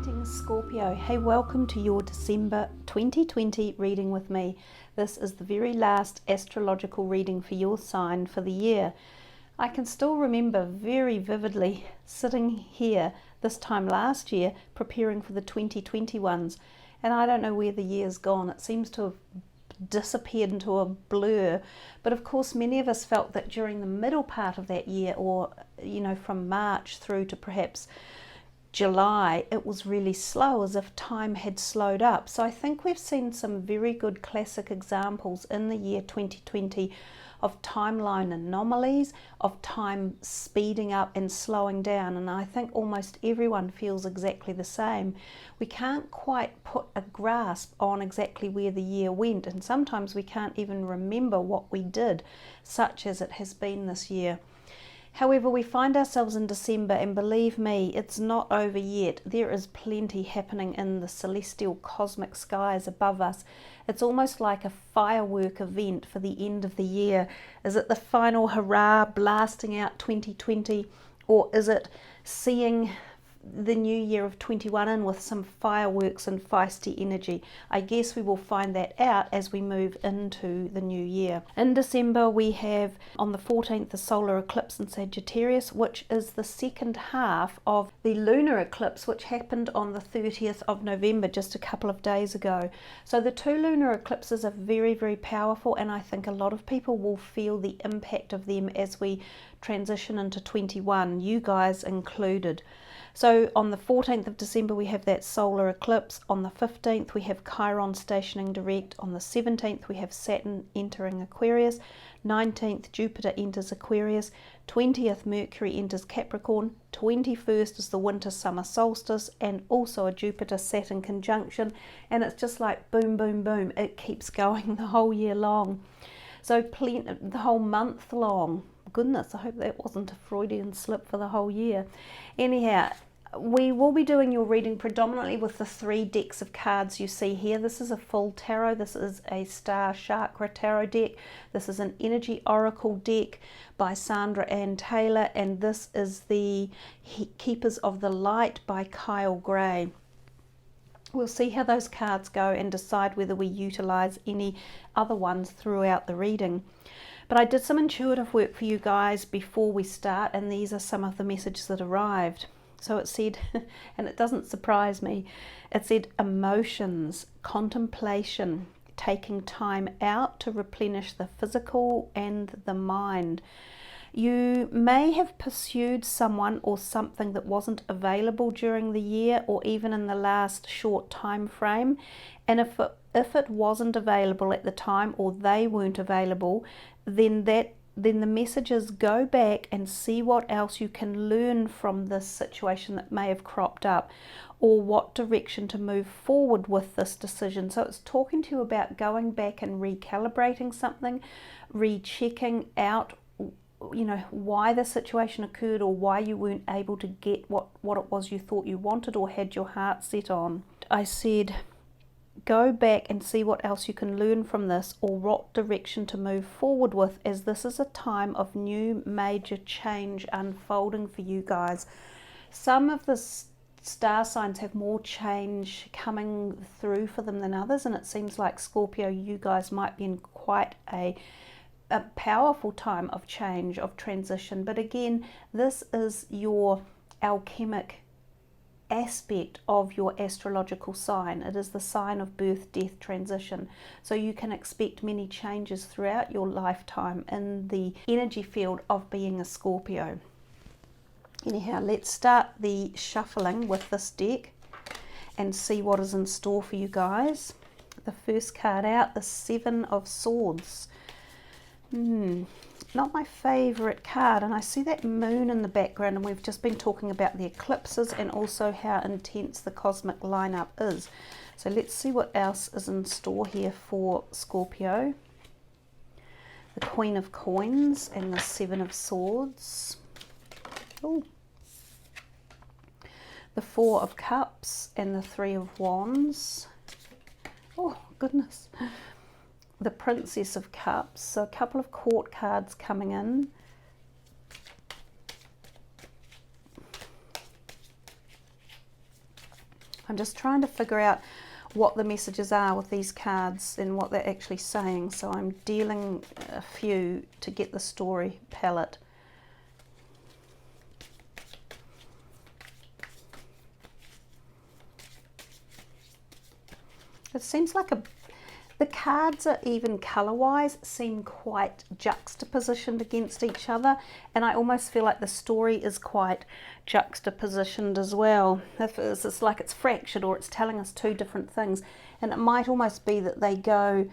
Greetings Scorpio. Hey, welcome to your December 2020 reading with me. This is the very last astrological reading for your sign for the year. I can still remember very vividly sitting here this time last year preparing for the 2021s, and I don't know where the year's gone. It seems to have disappeared into a blur, but of course many of us felt that during the middle part of that year, or from March through to perhaps July, it was really slow, as if time had slowed up. So I think we've seen some very good classic examples in the year 2020 of timeline anomalies, of time speeding up and slowing down, and I think almost everyone feels exactly the same. We can't quite put a grasp on exactly where the year went, and sometimes we can't even remember what we did, such as it has been this year. However, we find ourselves in December, and believe me, it's not over yet. There is plenty happening in the celestial cosmic skies above us. It's almost like a firework event for the end of the year. Is it the final hurrah blasting out 2020, or is it seeing the new year of 21 in with some fireworks and feisty energy? I guess we will find that out as we move into the new year. In December we have on the 14th the solar eclipse in Sagittarius, which is the second half of the lunar eclipse which happened on the 30th of November, just a couple of days ago. So the two lunar eclipses are very, very powerful, and I think a lot of people will feel the impact of them as we transition into 21, you guys included. So on the 14th of December we have that solar eclipse. On the 15th we have Chiron stationing direct. On the 17th we have Saturn entering Aquarius. 19th Jupiter enters Aquarius. 20th Mercury enters Capricorn. 21st is the winter summer solstice, and also a Jupiter Saturn conjunction, and it's just like boom boom boom, it keeps going the whole year long. So the whole month long. Goodness, I hope that wasn't a Freudian slip for the whole year. Anyhow, we will be doing your reading predominantly with the 3 decks of cards you see here. This is a full tarot. This is a star chakra tarot deck. This is an energy oracle deck by Sandra Ann Taylor, and this is the Keepers of the Light by Kyle Gray. We'll see how those cards go and decide whether we utilize any other ones throughout the reading. But I did some intuitive work for you guys before we start, and these are some of the messages that arrived. So it said, and it doesn't surprise me, it said emotions, contemplation, taking time out to replenish the physical and the mind. You may have pursued someone or something that wasn't available during the year, or even in the last short time frame, and if it wasn't available at the time, or they weren't available, then the messages go back and see what else you can learn from this situation that may have cropped up, or what direction to move forward with this decision. So it's talking to you about going back and recalibrating something, rechecking out why the situation occurred, or why you weren't able to get what it was you thought you wanted or had your heart set on. I said go back and see what else you can learn from this, or what direction to move forward with, as this is a time of new major change unfolding for you guys. Some of the star signs have more change coming through for them than others, and it seems like Scorpio, you guys might be in quite a powerful time of change, of transition. But again, this is your alchemic aspect of your astrological sign. It is the sign of birth, death, transition. So you can expect many changes throughout your lifetime in the energy field of being a Scorpio. Anyhow, let's start the shuffling with this deck and see what is in store for you guys. The first card out, the 7 of Swords. Not my favorite card, and I see that moon in the background, and we've just been talking about the eclipses and also how intense the cosmic lineup is. So let's see what else is in store here for Scorpio. The Queen of Coins and the 7 of Swords. Ooh. The 4 of Cups and the 3 of Wands. Oh goodness. The Princess of Cups, so a couple of court cards coming in. I'm just trying to figure out what the messages are with these cards and what they're actually saying. So I'm dealing a few to get the story palette. It seems like the cards are, even colour-wise, seem quite juxtapositioned against each other, and I almost feel like the story is quite juxtapositioned as well. It's like it's fractured, or it's telling us two different things, and it might almost be that they go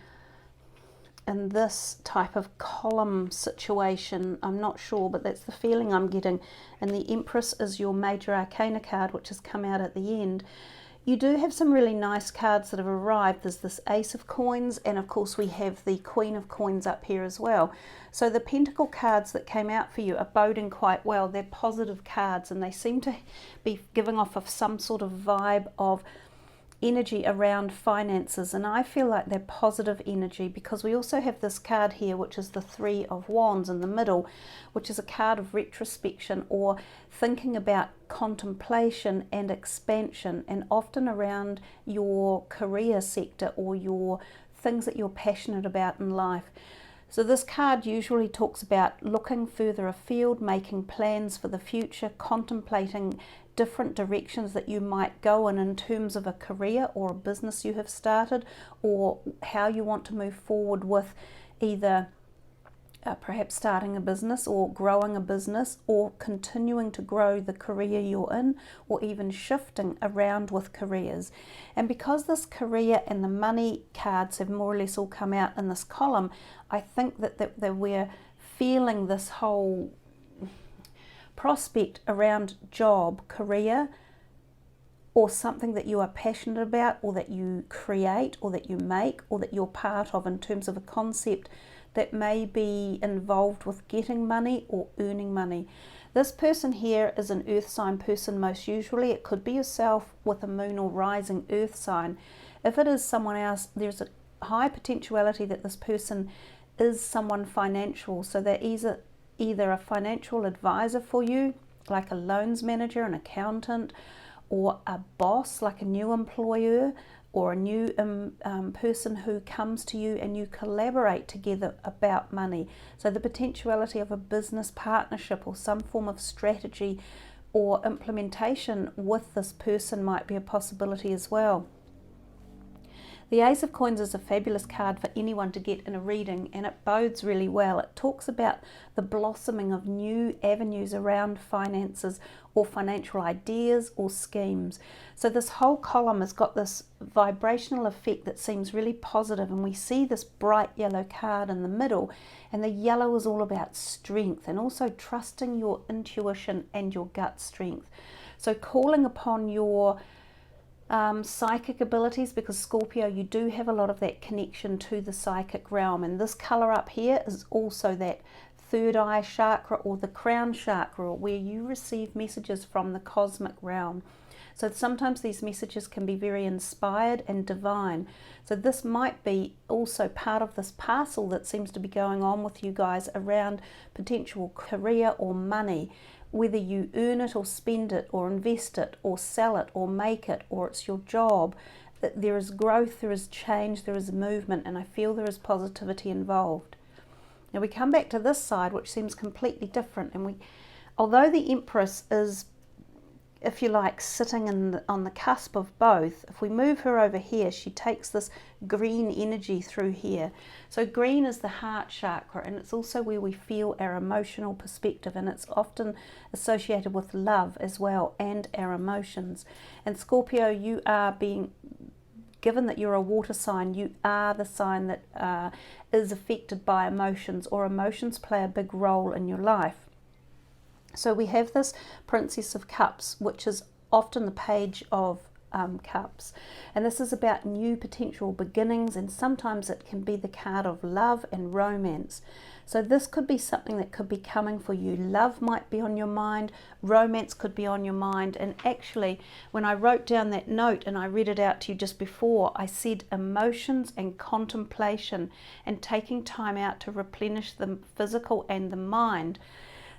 in this type of column situation. I'm not sure, but that's the feeling I'm getting. And the Empress is your Major Arcana card, which has come out at the end. You do have some really nice cards that have arrived. There's this Ace of Coins, and of course we have the Queen of Coins up here as well. So the Pentacle cards that came out for you are boding quite well. They're positive cards, and they seem to be giving off of some sort of vibe of energy around finances, and I feel like they're positive energy, because we also have this card here, which is the Three of Wands in the middle, which is a card of retrospection or thinking about contemplation and expansion, and often around your career sector or your things that you're passionate about in life. So this card usually talks about looking further afield, making plans for the future, contemplating different directions that you might go in terms of a career or a business you have started, or how you want to move forward with either perhaps starting a business or growing a business, or continuing to grow the career you're in, or even shifting around with careers. And because this career and the money cards have more or less all come out in this column, I think that we're feeling this whole prospect around job, career, or something that you are passionate about, or that you create, or that you make, or that you're part of in terms of a concept that may be involved with getting money or earning money. This person here is an earth sign person most usually. It could be yourself with a moon or rising earth sign. If it is someone else, there's a high potentiality that this person is someone financial. So they're either a financial advisor for you, like a loans manager, an accountant, or a boss, like a new employer, or a new person who comes to you and you collaborate together about money. So the potentiality of a business partnership or some form of strategy or implementation with this person might be a possibility as well. The Ace of Coins is a fabulous card for anyone to get in a reading, and it bodes really well. It talks about the blossoming of new avenues around finances or financial ideas or schemes. So this whole column has got this vibrational effect that seems really positive, and we see this bright yellow card in the middle, and the yellow is all about strength and also trusting your intuition and your gut strength. So calling upon your psychic abilities, because Scorpio, you do have a lot of that connection to the psychic realm, and this color up here is also that third eye chakra or the crown chakra, where you receive messages from the cosmic realm. So sometimes these messages can be very inspired and divine. So this might be also part of this parcel that seems to be going on with you guys around potential career or money, whether you earn it or spend it or invest it or sell it or make it, or it's your job. That there is growth, there is change, there is movement, and I feel there is positivity involved. Now we come back to this side, which seems completely different, and although the Empress is, if you like, sitting on the cusp of both, if we move her over here, she takes this green energy through here. So green is the heart chakra, and it's also where we feel our emotional perspective, and it's often associated with love as well and our emotions. And Scorpio, you are being given that you're a water sign, you are the sign that is affected by emotions, or emotions play a big role in your life. So we have this Princess of Cups, which is often the Page of Cups, and this is about new potential beginnings, and sometimes it can be the card of love and romance. So this could be something that could be coming for you. Love might be on your mind, romance could be on your mind, and actually when I wrote down that note and I read it out to you just before, I said emotions and contemplation and taking time out to replenish the physical and the mind.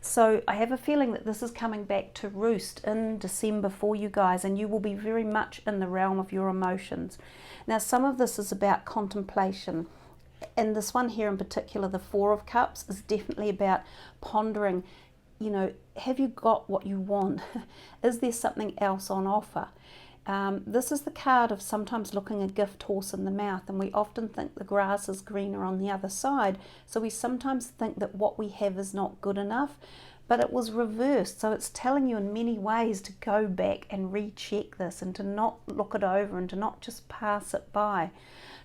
So I have a feeling that this is coming back to roost in December for you guys, and you will be very much in the realm of your emotions. Now, some of this is about contemplation, and this one here in particular, the Four of Cups, is definitely about pondering, you know, have you got what you want? Is there something else on offer? This is the card of sometimes looking a gift horse in the mouth, and we often think the grass is greener on the other side, so we sometimes think that what we have is not good enough, but it was reversed. So it's telling you in many ways to go back and recheck this, and to not look it over, and to not just pass it by.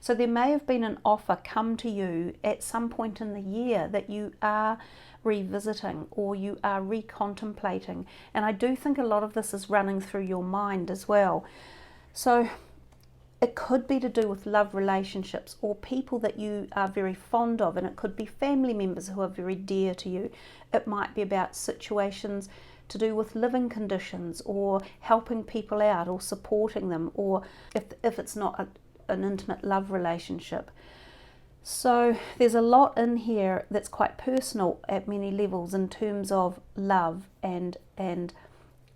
So there may have been an offer come to you at some point in the year that you are revisiting or you are recontemplating, and I do think a lot of this is running through your mind as well. So it could be to do with love relationships or people that you are very fond of, and it could be family members who are very dear to you. It might be about situations to do with living conditions, or helping people out, or supporting them, or if it's not an intimate love relationship. So there's a lot in here that's quite personal at many levels in terms of love and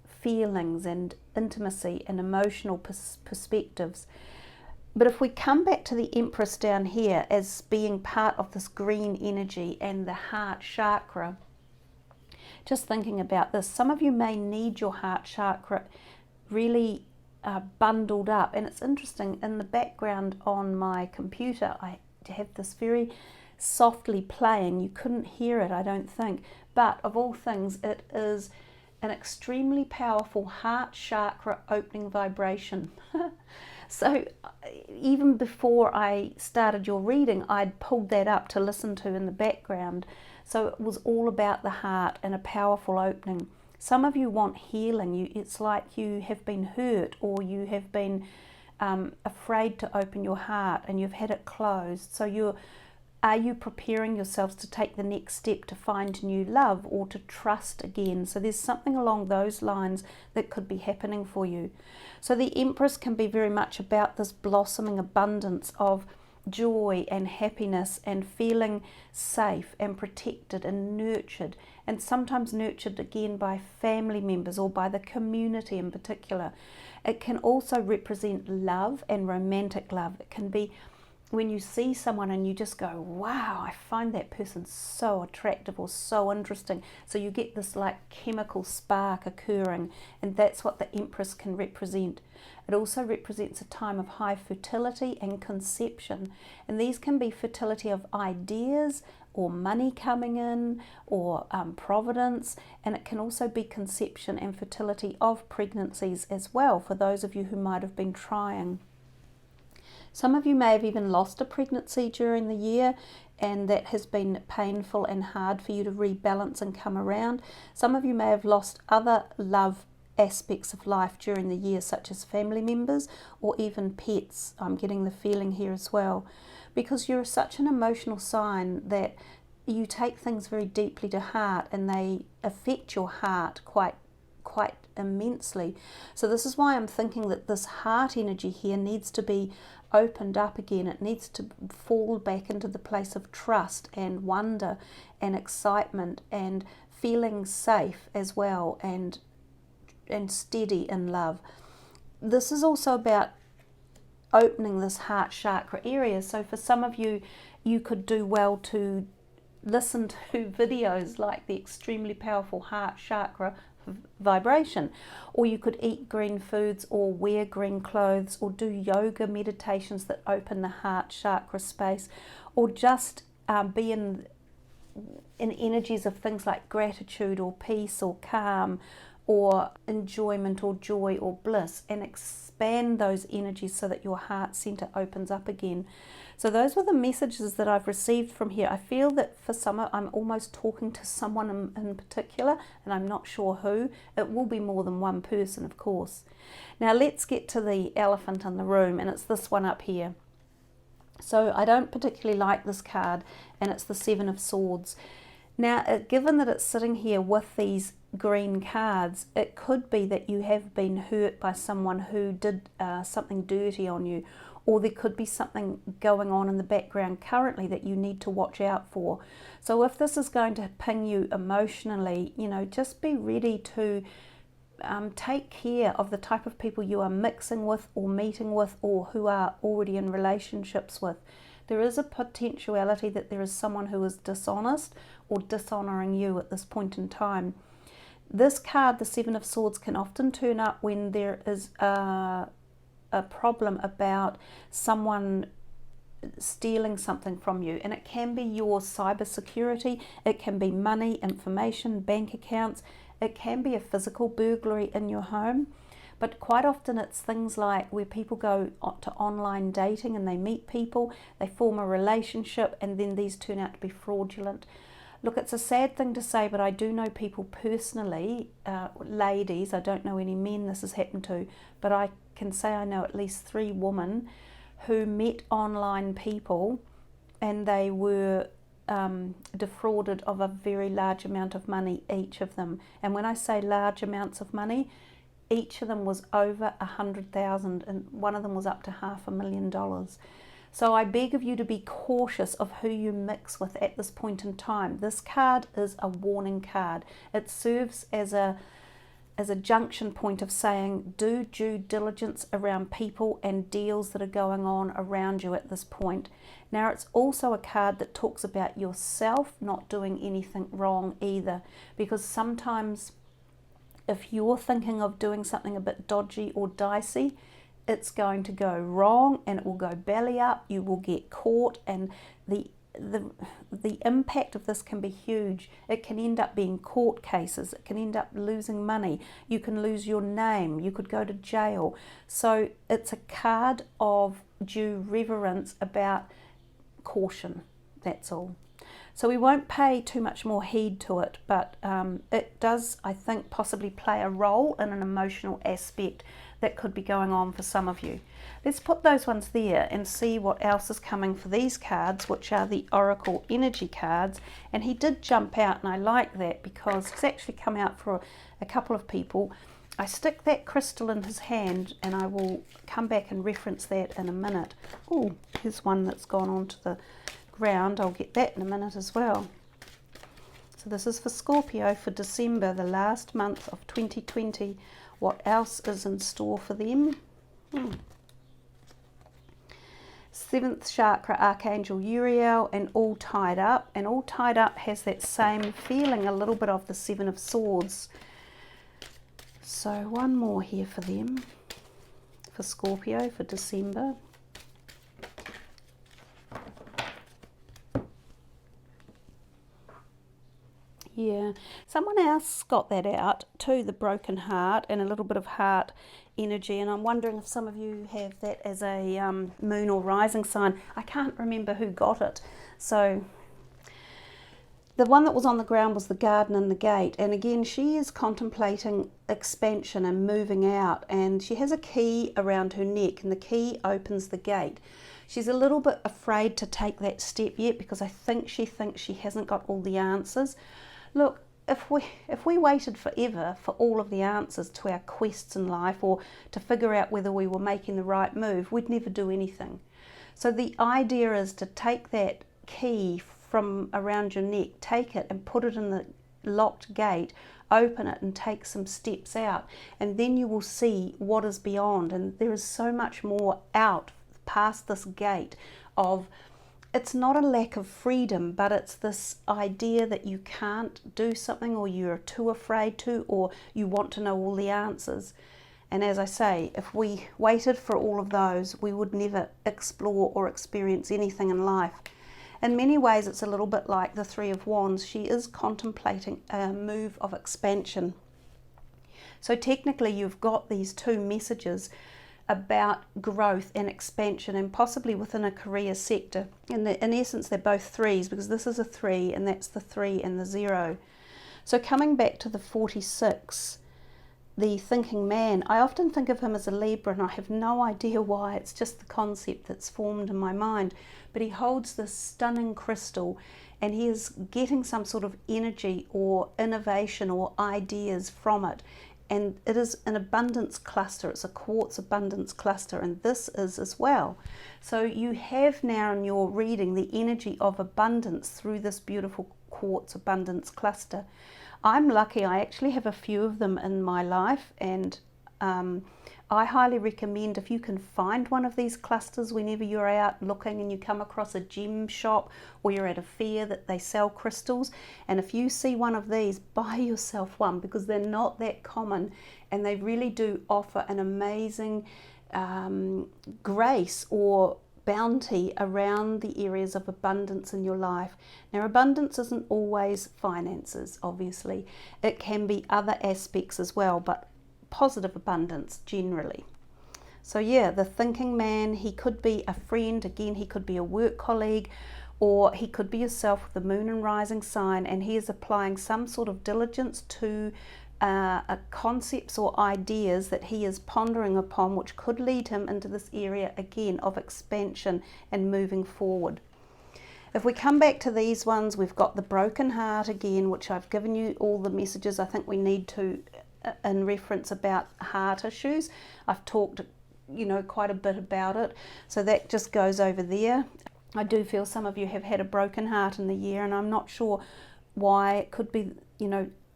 feelings and intimacy and emotional perspectives. But if we come back to the Empress down here as being part of this green energy and the heart chakra, just thinking about this, some of you may need your heart chakra really bundled up. And it's interesting, in the background on my computer I have this very softly playing. You couldn't hear it, I don't think, but of all things, it is an extremely powerful heart chakra opening vibration. So even before I started your reading, I'd pulled that up to listen to in the background. So it was all about the heart and a powerful opening. Some of you want healing. It's like you have been hurt, or you have been afraid to open your heart and you've had it closed. So are you preparing yourselves to take the next step to find new love or to trust again? So there's something along those lines that could be happening for you. So the Empress can be very much about this blossoming abundance of joy and happiness, and feeling safe and protected and nurtured, and sometimes nurtured again by family members or by the community in particular. It can also represent love and romantic love. It can be when you see someone and you just go, wow, I find that person so attractive or so interesting. So you get this like chemical spark occurring, and that's what the Empress can represent. It also represents a time of high fertility and conception, and these can be fertility of ideas or money coming in, or providence, and it can also be conception and fertility of pregnancies as well, for those of you who might have been trying. Some of you may have even lost a pregnancy during the year, and that has been painful and hard for you to rebalance and come around. Some of you may have lost other love aspects of life during the year, such as family members or even pets. I'm getting the feeling here as well, because you're such an emotional sign that you take things very deeply to heart, and they affect your heart quite immensely. So this is why I'm thinking that this heart energy here needs to be opened up again. It needs to fall back into the place of trust and wonder and excitement and feeling safe as well, and steady in love. This is also about opening this heart chakra area. So for some of you, you could do well to listen to videos like the extremely powerful heart chakra vibration, or you could eat green foods or wear green clothes or do yoga meditations that open the heart chakra space, or just be in energies of things like gratitude or peace or calm or enjoyment or joy or bliss, and expand those energies so that your heart center opens up again. So those were the messages that I've received from here. I feel that for some, I'm almost talking to someone in particular, and I'm not sure who. It will be more than one person, of course. Now let's get to the elephant in the room, and it's this one up here. So I don't particularly like this card, and it's the Seven of Swords. Now, given that it's sitting here with these green cards, it could be that you have been hurt by someone who did something dirty on you, or there could be something going on in the background currently that you need to watch out for. So if this is going to ping you emotionally, you know, just be ready to take care of the type of people you are mixing with or meeting with, or who are already in relationships with. There is a potentiality that there is someone who is dishonest or dishonouring you at this point in time. This card, the Seven of Swords, can often turn up when there is a problem about someone stealing something from you, and it can be your cyber security, it can be money, information, bank accounts, it can be a physical burglary in your home, but quite often it's things like where people go to online dating and they meet people, they form a relationship, and then these turn out to be fraudulent. Look, it's a sad thing to say, but I do know people personally, ladies, I don't know any men this has happened to, but I can say I know at least 3 women who met online people and they were defrauded of a very large amount of money, each of them. And when I say large amounts of money, each of them was over 100,000, and one of them was up to $500,000. So I beg of you to be cautious of who you mix with at this point in time. This card is a warning card. It serves as a junction point of saying do due diligence around people and deals that are going on around you at this point. Now, it's also a card that talks about yourself not doing anything wrong either, because sometimes if you're thinking of doing something a bit dodgy or dicey, it's going to go wrong and it will go belly up, you will get caught, and the impact of this can be huge. It can end up being court cases, it can end up losing money, you can lose your name, you could go to jail. So it's a card of due reverence about caution, that's all. So we won't pay too much more heed to it, but it does, I think, possibly play a role in an emotional aspect that could be going on for some of you. Let's put those ones there and see what else is coming for these cards, which are the Oracle Energy cards. And he did jump out, and I like that because it's actually come out for a couple of people. I stick that crystal in his hand, and I will come back and reference that in a minute. Oh, here's one that's gone onto the ground. I'll get that in a minute as well. So this is for Scorpio for December, the last month of 2020. What else is in store for them? 7th chakra, Archangel Uriel, and All Tied Up. And All Tied Up has that same feeling, a little bit of the 7 of Swords. So one more here for them, for Scorpio for December. Yeah, someone else got that out too, the broken heart and a little bit of heart energy, and I'm wondering if some of you have that as a moon or rising sign. I can't remember who got it. So the one that was on the ground was the garden and the gate, and again she is contemplating expansion and moving out, and she has a key around her neck, and the key opens the gate. She's a little bit afraid to take that step yet because I think she thinks she hasn't got all the answers. Look, if we waited forever for all of the answers to our quests in life, or to figure out whether we were making the right move, we'd never do anything. So the idea is to take that key from around your neck, take it and put it in the locked gate, open it and take some steps out, and then you will see what is beyond. And there is so much more out past this gate of, it's not a lack of freedom, but it's this idea that you can't do something, or you're too afraid to, or you want to know all the answers. And as I say, if we waited for all of those, we would never explore or experience anything in life. In many ways, it's a little bit like the Three of Wands. She is contemplating a move of expansion. So technically, you've got these two messages about growth and expansion, and possibly within a career sector. And in essence, they're both threes, because this is a 3 and that's the 3 and the 0. So coming back to the 46, the thinking man, I often think of him as a Libra, and I have no idea why. It's just the concept that's formed in my mind. But he holds this stunning crystal, and he is getting some sort of energy or innovation or ideas from it. and it is an abundance cluster. It's a quartz abundance cluster, and this is as well. So you have now in your reading the energy of abundance through this beautiful quartz abundance cluster. I'm lucky, I actually have a few of them in my life, and I highly recommend, if you can find one of these clusters whenever you're out looking and you come across a gem shop or you're at a fair that they sell crystals, and if you see one of these, buy yourself one, because they're not that common and they really do offer an amazing grace or bounty around the areas of abundance in your life. Now, abundance isn't always finances, obviously. It can be other aspects as well, but positive abundance generally. So yeah, the thinking man, he could be a friend, again, he could be a work colleague, or he could be yourself with the moon and rising sign, and he is applying some sort of diligence to concepts or ideas that he is pondering upon, which could lead him into this area again of expansion and moving forward. If we come back to these ones, we've got the broken heart again, which I've given you all the messages I think we need to in reference about heart issues. I've talked, quite a bit about it, so that just goes over there. I do feel some of you have had a broken heart in the year, and I'm not sure why. It could be,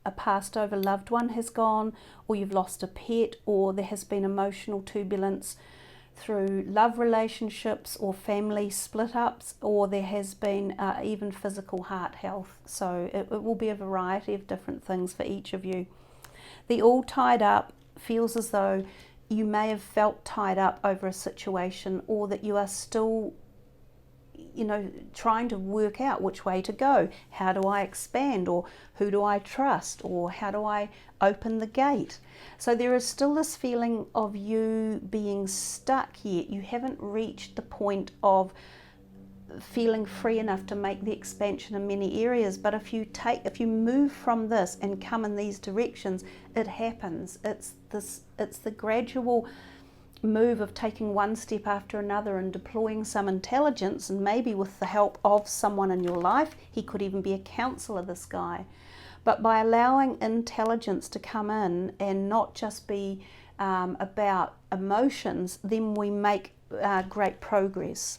a passed over loved one has gone, or you've lost a pet, or there has been emotional turbulence through love relationships or family split ups, or there has been even physical heart health. So it will be a variety of different things for each of you. The all tied up feels as though you may have felt tied up over a situation, or that you are still trying to work out which way to go. How do I expand, or who do I trust, or how do I open the gate? So there is still this feeling of you being stuck yet. You haven't reached the point of feeling free enough to make the expansion in many areas. But if you move from this and come in these directions, it happens. It's the gradual move of taking one step after another and deploying some intelligence, and maybe with the help of someone in your life. He could even be a counselor, this guy. But by allowing intelligence to come in and not just be about emotions, then we make great progress.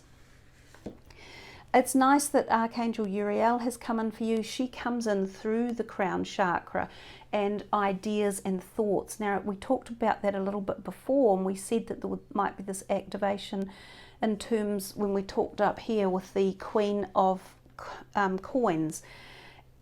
It's nice that Archangel Uriel has come in for you. She comes in through the crown chakra and ideas and thoughts. Now, we talked about that a little bit before, and we said that there might be this activation in terms when we talked up here with the Queen of Coins.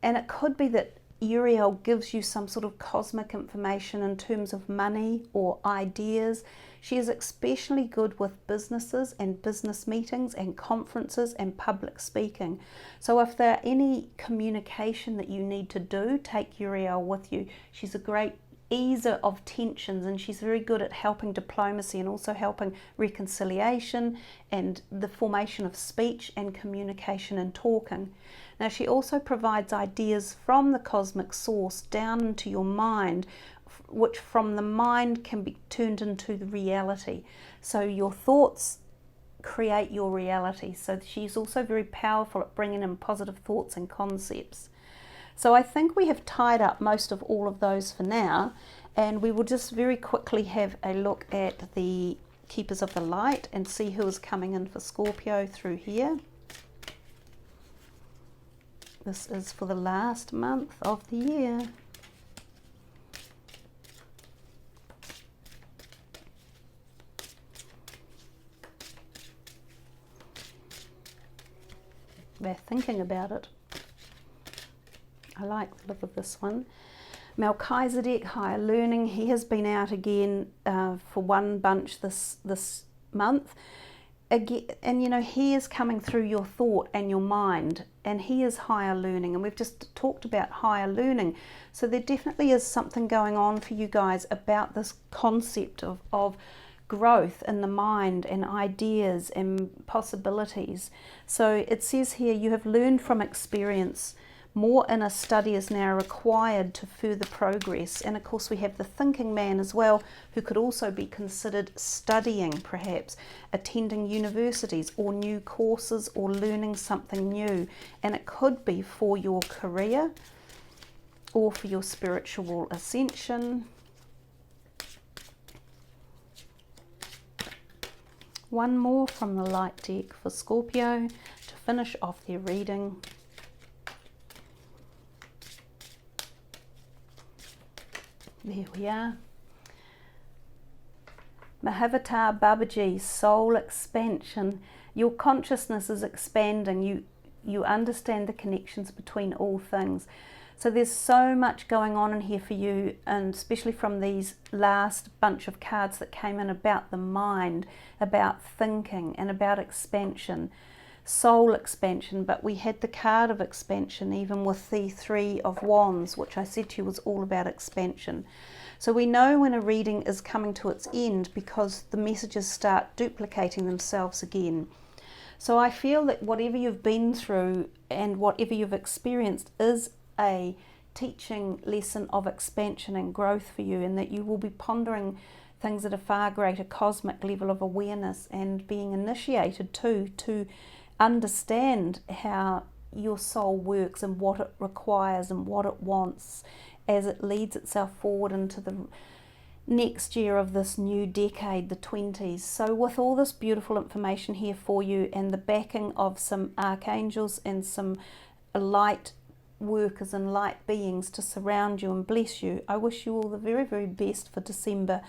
And it could be that Uriel gives you some sort of cosmic information in terms of money or ideas. She is especially good with businesses and business meetings and conferences and public speaking. So if there are any communication that you need to do, take Uriel with you. She's a great easer of tensions, and she's very good at helping diplomacy and also helping reconciliation and the formation of speech and communication and talking. Now, she also provides ideas from the cosmic source down into your mind, which from the mind can be turned into the reality. So your thoughts create your reality. So she's also very powerful at bringing in positive thoughts and concepts. So I think we have tied up most of all of those for now, and we will just very quickly have a look at the Keepers of the Light and see who is coming in for Scorpio through here. This is for the last month of the year. We're thinking about it. I like the look of this one. Melchizedek, higher learning, he has been out again for one bunch this month. Again, and he is coming through your thought and your mind, and he is higher learning, and we've just talked about higher learning. So there definitely is something going on for you guys about this concept of growth in the mind and ideas and possibilities. So it says here, you have learned from experience. More inner study is now required to further progress. And of course we have the thinking man as well, who could also be considered studying, perhaps attending universities or new courses or learning something new. And it could be for your career or for your spiritual ascension. One more from the light deck for Scorpio to finish off their reading. There we are. Mahavatar Babaji, soul expansion. Your consciousness is expanding. You understand the connections between all things. So there's so much going on in here for you, and especially from these last bunch of cards that came in about the mind, about thinking, and about expansion, soul expansion. But we had the card of expansion even with the Three of Wands, which I said to you was all about expansion. So we know when a reading is coming to its end because the messages start duplicating themselves again. So I feel that whatever you've been through and whatever you've experienced is a teaching lesson of expansion and growth for you, and that you will be pondering things at a far greater cosmic level of awareness and being initiated to understand how your soul works and what it requires and what it wants as it leads itself forward into the next year of this new decade, the 20s. So with all this beautiful information here for you and the backing of some archangels and some light workers and light beings to surround you and bless you, I wish you all the very, very best for December,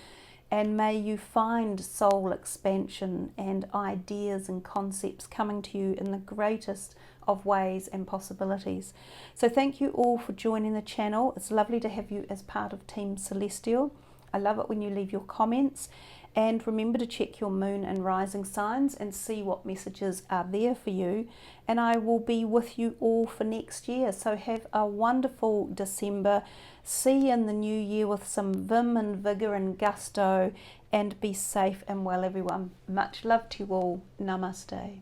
and may you find soul expansion and ideas and concepts coming to you in the greatest of ways and possibilities. So thank you all for joining the channel. It's lovely to have you as part of Team Celestial. I love it when you leave your comments, and remember to check your moon and rising signs and see what messages are there for you, and I will be with you all for next year. So have a wonderful December. See you in the new year with some vim and vigor and gusto, and be safe and well, everyone. Much love to you all. Namaste.